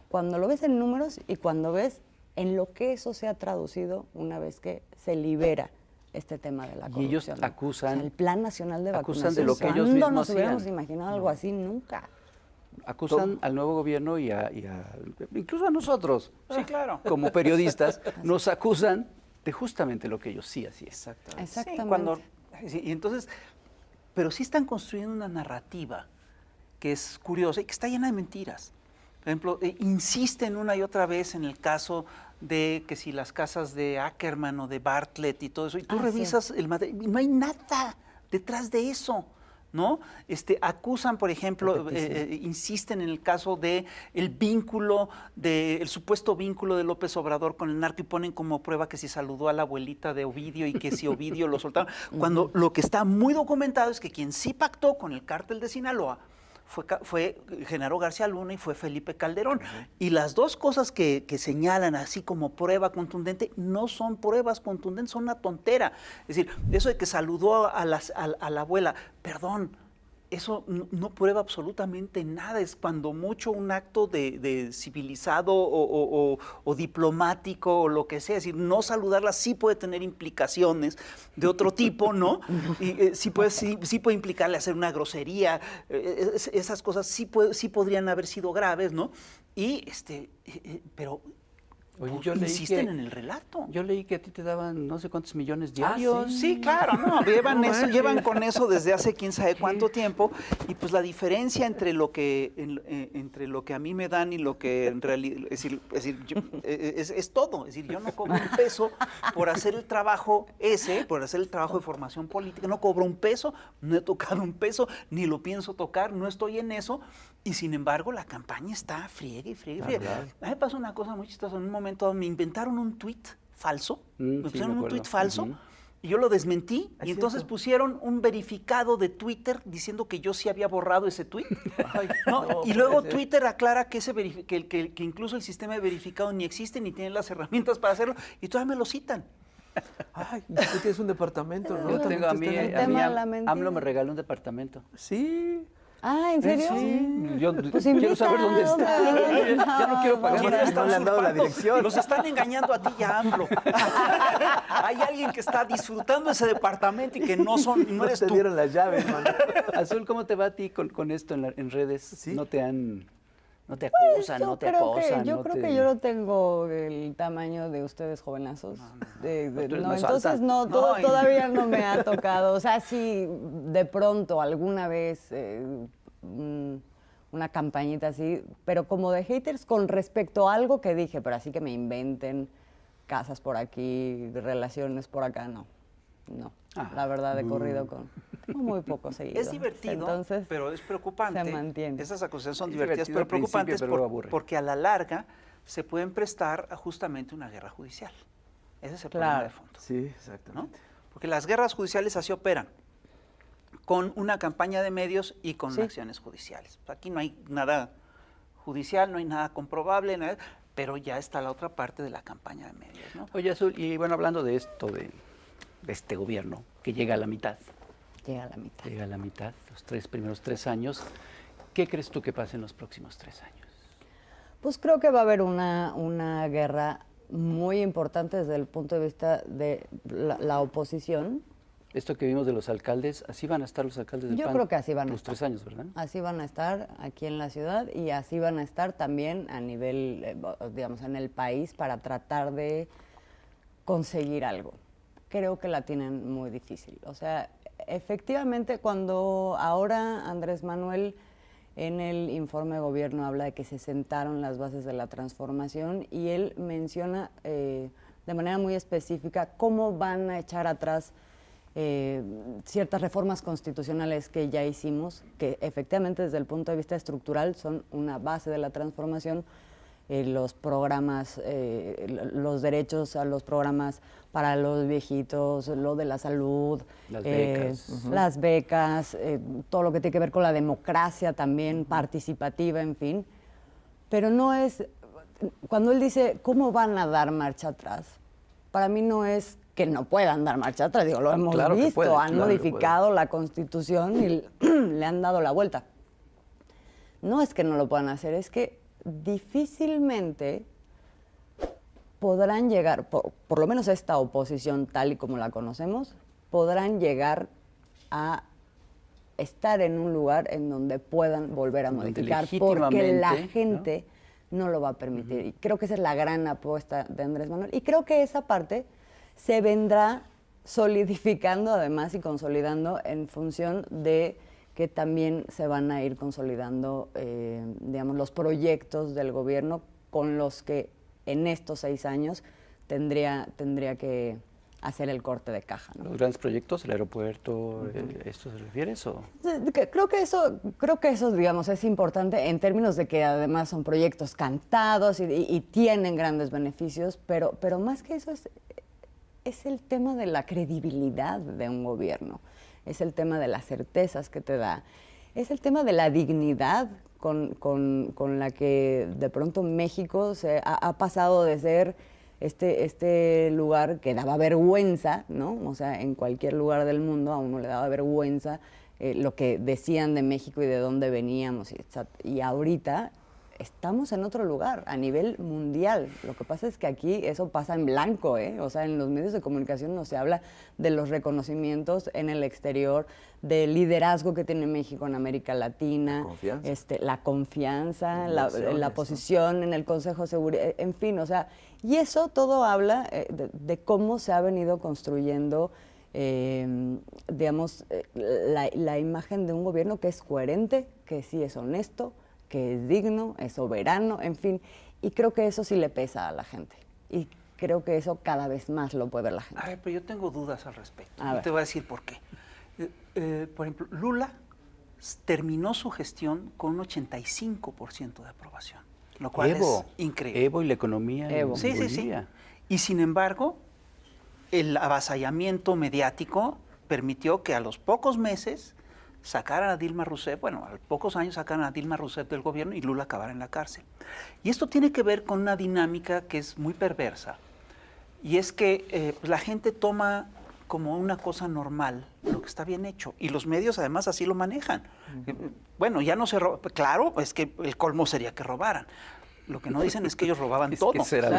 cuando lo ves en números y cuando ves en lo que eso se ha traducido una vez que se libera este tema de la corrupción. Y ellos ¿no? acusan- O sea, el plan nacional de acusan vacunación. de lo que ellos ¿Cuándo mismos nos hubiéramos hacían? imaginado algo así? Nunca. Acusan al nuevo gobierno incluso a nosotros, Sí, claro. como periodistas, nos acusan de justamente lo que ellos sí hacían. Exactamente. Exactamente. Y entonces, pero sí están construyendo una narrativa que es curiosa y que está llena de mentiras. Por ejemplo, insisten una y otra vez en el caso de que si las casas de Ackerman o de Bartlett y todo eso, y tú Ah, revisas el material, y no hay nada detrás de eso, ¿no? Acusan, por ejemplo, insisten en el caso de el vínculo, el supuesto vínculo de López Obrador con el narco y ponen como prueba que si saludó a la abuelita de Ovidio y que si Ovidio lo soltaron, cuando lo que está muy documentado es que quien sí pactó con el cártel de Sinaloa fue Genaro García Luna y fue Felipe Calderón. Y las dos cosas que señalan así como prueba contundente no son pruebas contundentes, son una tontera. Es decir, eso de que saludó a la abuela, perdón, eso no prueba absolutamente nada. Es cuando mucho un acto de civilizado o diplomático o lo que sea. Es decir, no saludarla sí puede tener implicaciones de otro tipo, ¿no? Y sí puede implicarle hacer una grosería. Esas cosas sí podrían haber sido graves, ¿no? Pero Oye, yo leí insisten que- en el relato. Yo leí que a ti te daban no sé cuántos millones diarios. Sí, claro, no, llevan con eso desde hace quién sabe cuánto tiempo, y pues la diferencia entre lo que a mí me dan y lo que en realidad, es todo, es decir, yo no cobro un peso por hacer el trabajo por hacer el trabajo de formación política, no cobro un peso, no he tocado un peso, ni lo pienso tocar, no estoy en eso, y sin embargo la campaña está friegue y friegue y friegue. A mí me pasó una cosa muy chistosa, en un momento me inventaron un tuit falso, me sí, pusieron me un acuerdo. tuit falso, Ujú. y yo lo desmentí, ¿Es y entonces cierto? pusieron un verificado de Twitter diciendo que yo sí había borrado ese tuit. Ay, ¿No? no, Y luego puede ser. Twitter aclara que, que incluso el sistema de verificado ni existe ni tiene las herramientas para hacerlo, y todavía me lo citan. Ay, tú tienes un departamento, ¿no? Yo También tengo a te mí, están- El tema de la mentira. AMLO me regaló un departamento. Sí. Ah, ¿en serio? Sí, yo Pues quiero saber dónde está. invita, Ya no quiero pagar ¿Quién nada. está no le han dado la usurpando? dirección. Los están engañando a ti y a AMLO. Hay alguien que está disfrutando ese departamento y que no No eres te tú. dieron las llaves, mano. Azul, ¿cómo te va a ti con esto en redes? Sí. No te acusan, no te acosan. Yo creo que yo no tengo el tamaño de ustedes jovenazos. Tú eres más Entonces alta. todavía no me ha tocado. O sea, sí, de pronto, alguna vez, una campañita así, pero como de haters con respecto a algo que dije, pero así que me inventen casas por aquí, relaciones por acá, no. no. La verdad, he corrido con muy poco seguido. Es divertido, Entonces, pero es preocupante. se mantiene. Esas acusaciones son Es divertidas, divertido pero al principio, preocupantes pero luego aburre. porque a la larga se pueden prestar a justamente una guerra judicial. Ese es el problema de fondo. Sí, exactamente. ¿No? Porque las guerras judiciales así operan, con una campaña de medios y con Sí. acciones judiciales. Aquí no hay nada judicial, no hay nada comprobable, pero ya está la otra parte de la campaña de medios, ¿no? Oye, Azul, y bueno, hablando de esto, de este gobierno, que llega a la mitad, Llega a la mitad. los primeros 3 años, ¿qué crees tú que pase en los próximos 3 años? Pues creo que va a haber una guerra muy importante desde el punto de vista de la oposición. Esto que vimos de los alcaldes, así van a estar los alcaldes del Yo PAN creo que así van a los estar. 3 años, ¿verdad? Así van a estar aquí en la ciudad y así van a estar también a nivel, digamos, en el país para tratar de conseguir algo. Creo que la tienen muy difícil. O sea, efectivamente, cuando ahora Andrés Manuel en el informe de gobierno habla de que se sentaron las bases de la transformación y él menciona de manera muy específica cómo van a echar atrás ciertas reformas constitucionales que ya hicimos, que efectivamente desde el punto de vista estructural son una base de la transformación, los programas, los derechos a los programas para los viejitos, lo de la salud, las becas, todo lo que tiene que ver con la democracia también, participativa, en fin. Pero no es, cuando él dice, ¿cómo van a dar marcha atrás? Para mí no es que no puedan dar marcha atrás, digo, lo hemos Claro que visto, pueden, han claro que modificado la Constitución y le han dado la vuelta. No es que no lo puedan hacer, es que difícilmente podrán llegar, por lo menos esta oposición tal y como la conocemos, podrán llegar a estar en un lugar en donde puedan volver a Donde modificar, porque la legítimamente, gente no lo va a permitir. Y creo que esa es la gran apuesta de Andrés Manuel. Y creo que esa parte se vendrá solidificando además y consolidando en función de que también se van a ir consolidando, digamos, los proyectos del gobierno con los que en estos 6 años tendría que hacer el corte de caja, ¿no? Los grandes proyectos, el aeropuerto, ¿esto se refieres o? Creo que eso, digamos, es importante en términos de que además son proyectos cantados y tienen grandes beneficios, pero más que eso es el tema de la credibilidad de un gobierno, es el tema de las certezas que te da, es el tema de la dignidad con la que de pronto México ha pasado de ser este lugar que daba vergüenza, ¿no? O sea, en cualquier lugar del mundo a uno le daba vergüenza lo que decían de México y de dónde veníamos. Y ahorita estamos en otro lugar, a nivel mundial. Lo que pasa es que aquí eso pasa en blanco, ¿eh? O sea, en los medios de comunicación no se habla de los reconocimientos en el exterior, del liderazgo que tiene México en América Latina, la confianza, la posición en el Consejo de Seguridad, en fin, o sea, y eso todo habla de cómo se ha venido construyendo, digamos, la imagen de un gobierno que es coherente, que sí es honesto, que es digno, es soberano, en fin. Y creo que eso sí le pesa a la gente. Y creo que eso cada vez más lo puede ver la gente. A ver, pero yo tengo dudas al respecto. A Y ver. te voy a decir por qué. Por ejemplo, Lula terminó su gestión con un 85% de aprobación, lo cual es increíble. Evo y la economía en Sí. Bolivia. Y sin embargo, el avasallamiento mediático permitió que a los pocos meses sacaran a Dilma Rousseff, bueno, a pocos años sacaran a Dilma Rousseff del gobierno y Lula acabara en la cárcel. Y esto tiene que ver con una dinámica que es muy perversa, y es que pues la gente toma como una cosa normal lo que está bien hecho, y los medios además así lo manejan. Bueno, ya no se roba, claro, es que el colmo sería que robaran. Lo que no dicen es que ellos robaban todo. Que esa era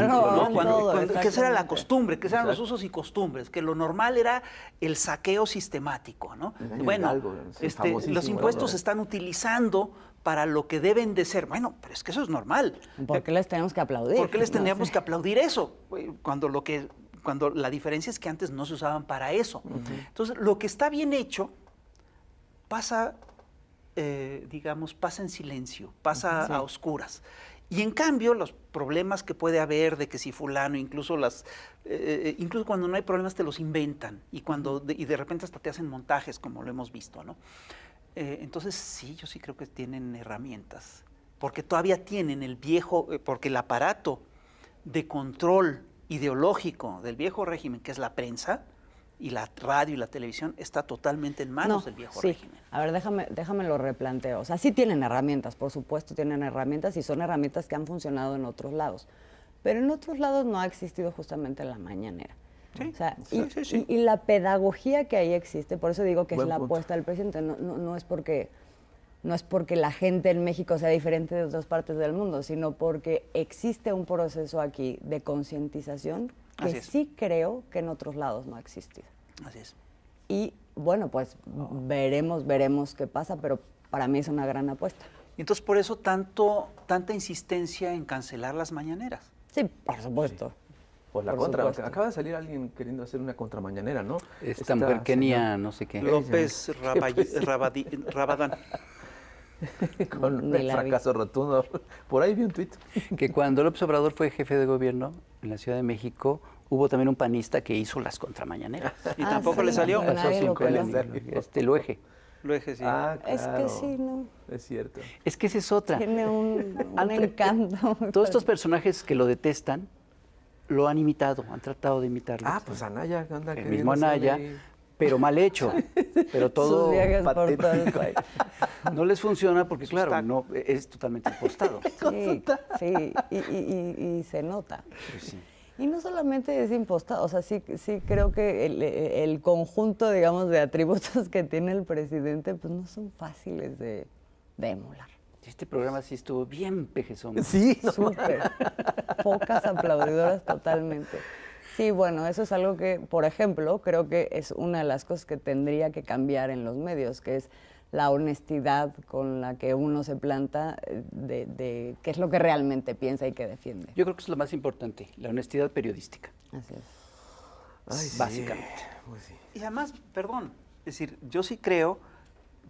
Que esa era la costumbre, que eran los usos y costumbres, que lo normal era el saqueo sistemático, ¿no? Bueno, los impuestos se están utilizando para lo que deben de ser. Bueno, pero es que eso es normal. ¿Por qué les tenemos que aplaudir? ¿Por qué les tendríamos que aplaudir eso? Cuando la diferencia es que antes no se usaban para eso. Entonces, lo que está bien hecho pasa, digamos, pasa en silencio, pasa a oscuras. Y en cambio, los problemas que puede haber de que si fulano, incluso incluso cuando no hay problemas te los inventan y de repente hasta te hacen montajes, como lo hemos visto, ¿no? Entonces sí, yo sí creo que tienen herramientas, porque todavía tienen porque el aparato de control ideológico del viejo régimen, que es la prensa, y la radio y la televisión, está totalmente en manos del viejo régimen. A ver, déjame lo replanteo. O sea, sí tienen herramientas, por supuesto tienen herramientas y son herramientas que han funcionado en otros lados. Pero en otros lados no ha existido justamente la mañanera. Sí, o sea, sí. Y la pedagogía que ahí existe, por eso digo que Buen es la punto. apuesta del presidente, no es porque la gente en México sea diferente de otras partes del mundo, sino porque existe un proceso aquí de concientización Así que es. sí creo que en otros lados no ha existido. Así es. Y bueno, pues veremos qué pasa, pero para mí es una gran apuesta. Y entonces por eso tanta insistencia en cancelar las mañaneras. Sí, por supuesto. Por la Por contra. supuesto. Acaba de salir alguien queriendo hacer una contramañanera, ¿no? Esta mujer Kenia, no sé qué. López Rabadán. Con un Ni la vi. fracaso rotundo. Por ahí vi un tuit. Que cuando López Obrador fue jefe de gobierno en la Ciudad de México, hubo también un panista que hizo las contramañaneras. Y tampoco le salió. pero nadie lo peló. Luege. Lo dije, sí. Es que sí, ¿no? Es cierto. Es que esa es otra. Tiene un Han- encanto. Todos estos personajes que lo detestan, lo han imitado, han tratado de imitarlo. Ah, pues Anaya anda el queriendo mismo Anaya, hacer ahí. pero mal hecho. Pero todo Sus viajes por todo el patético. país. no les funciona porque, claro, no es totalmente impostado. Sí, y se nota. Pues sí. Y no solamente es impostado, o sea, sí creo que el conjunto, digamos, de atributos que tiene el presidente, pues no son fáciles de emular. Este programa sí estuvo bien pejezón. Sí, no, Súper. Pocas aplaudidoras totalmente. Sí, bueno, eso es algo que, por ejemplo, creo que es una de las cosas que tendría que cambiar en los medios, que es la honestidad con la que uno se planta de qué es lo que realmente piensa y que defiende. Yo creo que es lo más importante, la honestidad periodística, Así es. Ay, sí. básicamente. Pues sí. Y además, perdón, es decir, yo sí creo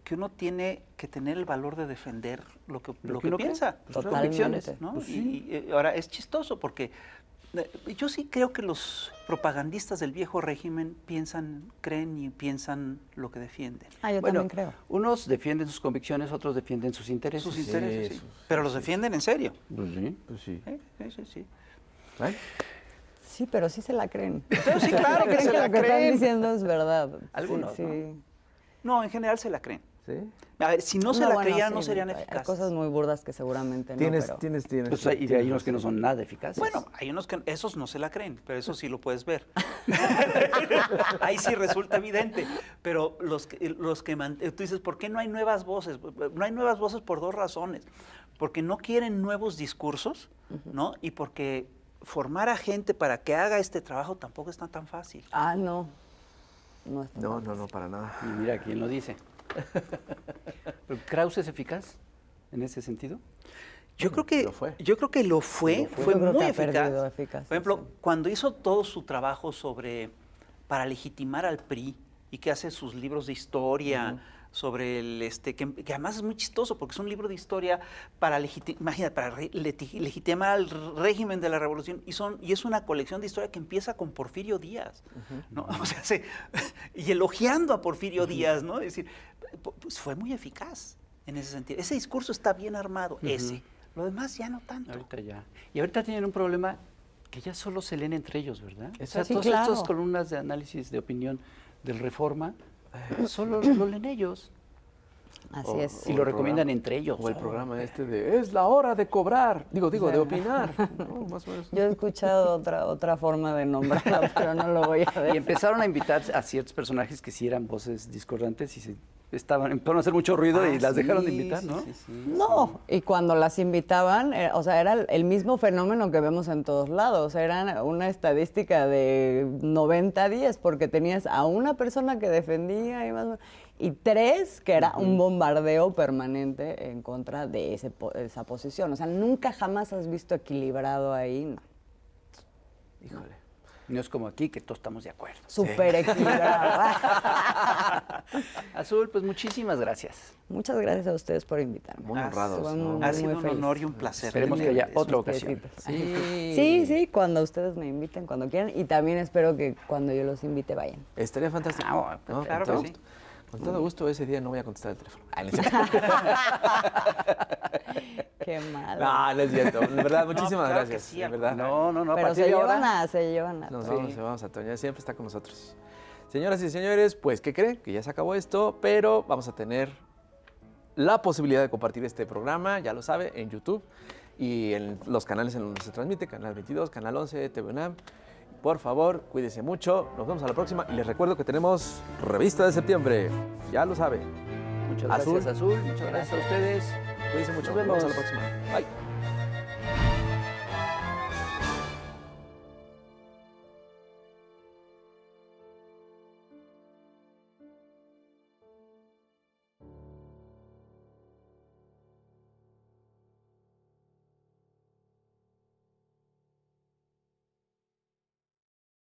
que uno tiene que tener el valor de defender lo que uno piensa. cree, sus Totalmente. convicciones. ¿No? Pues sí. Y ahora es chistoso porque yo sí creo que los propagandistas del viejo régimen creen y piensan lo que defienden. Yo Bueno, también creo. unos defienden sus convicciones, otros defienden sus intereses. Sus intereses, sí. eso, Pero los defienden en serio. Pues sí. Pues sí. Sí. Ay, Sí, pero sí se la creen. Pero sí, claro que Creen se la lo que están creen. diciendo es verdad. Algunos, sí. No, en general se la creen. ¿sí? A ver, si no se la bueno, creyeran, sí, no serían hay eficaces. cosas muy burdas que seguramente no, Tienes, pero... tienes. Pues hay, y hay unos que no son nada eficaces. Bueno, hay unos que esos no se la creen, pero eso sí lo puedes ver. Ahí sí resulta evidente. Pero tú dices, ¿por qué no hay nuevas voces? No hay nuevas voces por dos razones. Porque no quieren nuevos discursos, ¿no? Y porque formar a gente para que haga este trabajo tampoco está tan fácil. No. No es tan No, fácil. no, no, para nada. Y mira quién lo dice. ¿Pero Krause es eficaz en ese sentido? Yo creo que Lo fue. fue Yo creo muy que ha perdido eficaz. eficacia, Por ejemplo, sí. cuando hizo todo su trabajo para legitimar al PRI y que hace sus libros de historia sobre que además es muy chistoso porque es un libro de historia para legitimar al régimen de la revolución y es una colección de historia que empieza con Porfirio Díaz, ¿no? O sea, y elogiando a Porfirio Díaz, ¿no? Es decir, pues fue muy eficaz en ese sentido. Ese discurso está bien armado, ese. Lo demás ya no tanto. Ahorita ya. Y ahorita tienen un problema que ya solo se leen entre ellos, ¿verdad? O sea, Sí, todas claro. estas columnas de análisis de opinión del Reforma, solo lo leen ellos. Así O- es. Y lo recomiendan entre ellos. O el programa este de es la hora de cobrar. Digo, de opinar. ¿no? Más o menos. Yo he escuchado otra forma de nombrarla, pero no lo voy a Y decir. empezaron a invitar a ciertos personajes que sí eran voces discordantes y empezaron a hacer mucho ruido y las dejaron de invitar, ¿no? No, y cuando las invitaban, o sea, era el mismo fenómeno que vemos en todos lados. Era una estadística de 90-10, porque tenías a una persona que defendía y tres que era un bombardeo permanente en contra de esa posición. O sea, nunca jamás has visto equilibrado ahí, no. Híjole. No es como aquí que todos estamos de acuerdo. Súper equilibrado. Azul, pues muchísimas gracias. Muchas gracias a ustedes por invitarme. Muy honrados, Estuve ¿no? Ha sido muy un feliz. honor y un placer. Esperemos que haya tenerles. otra ocasión. Piecitos. Sí. Sí, cuando ustedes me inviten, cuando quieran. Y también espero que cuando yo los invite vayan. Estaría fantástico. Ah, ¿no? claro Con todo que sí. gusto. Con todo gusto, ese día no voy a contestar el teléfono. Ah, no es cierto. Qué mal. No, no es cierto. De verdad, muchísimas claro que gracias. sí, de al verdad. No, a Pero partir se de ahora... llevan a Nos todos. vamos a Toña, siempre está con nosotros. Señoras y señores, pues, ¿qué creen? Que ya se acabó esto, pero vamos a tener la posibilidad de compartir este programa, ya lo sabe, en YouTube y en los canales en donde se transmite, Canal 22, Canal 11, TV UNAM. Por favor, cuídense mucho, nos vemos a la próxima y les recuerdo que tenemos Revista de Septiembre, ya lo sabe. Muchas gracias, Azul. Muchas gracias a ustedes. Cuídense mucho, Nos nos vemos a la vemos. próxima. Bye.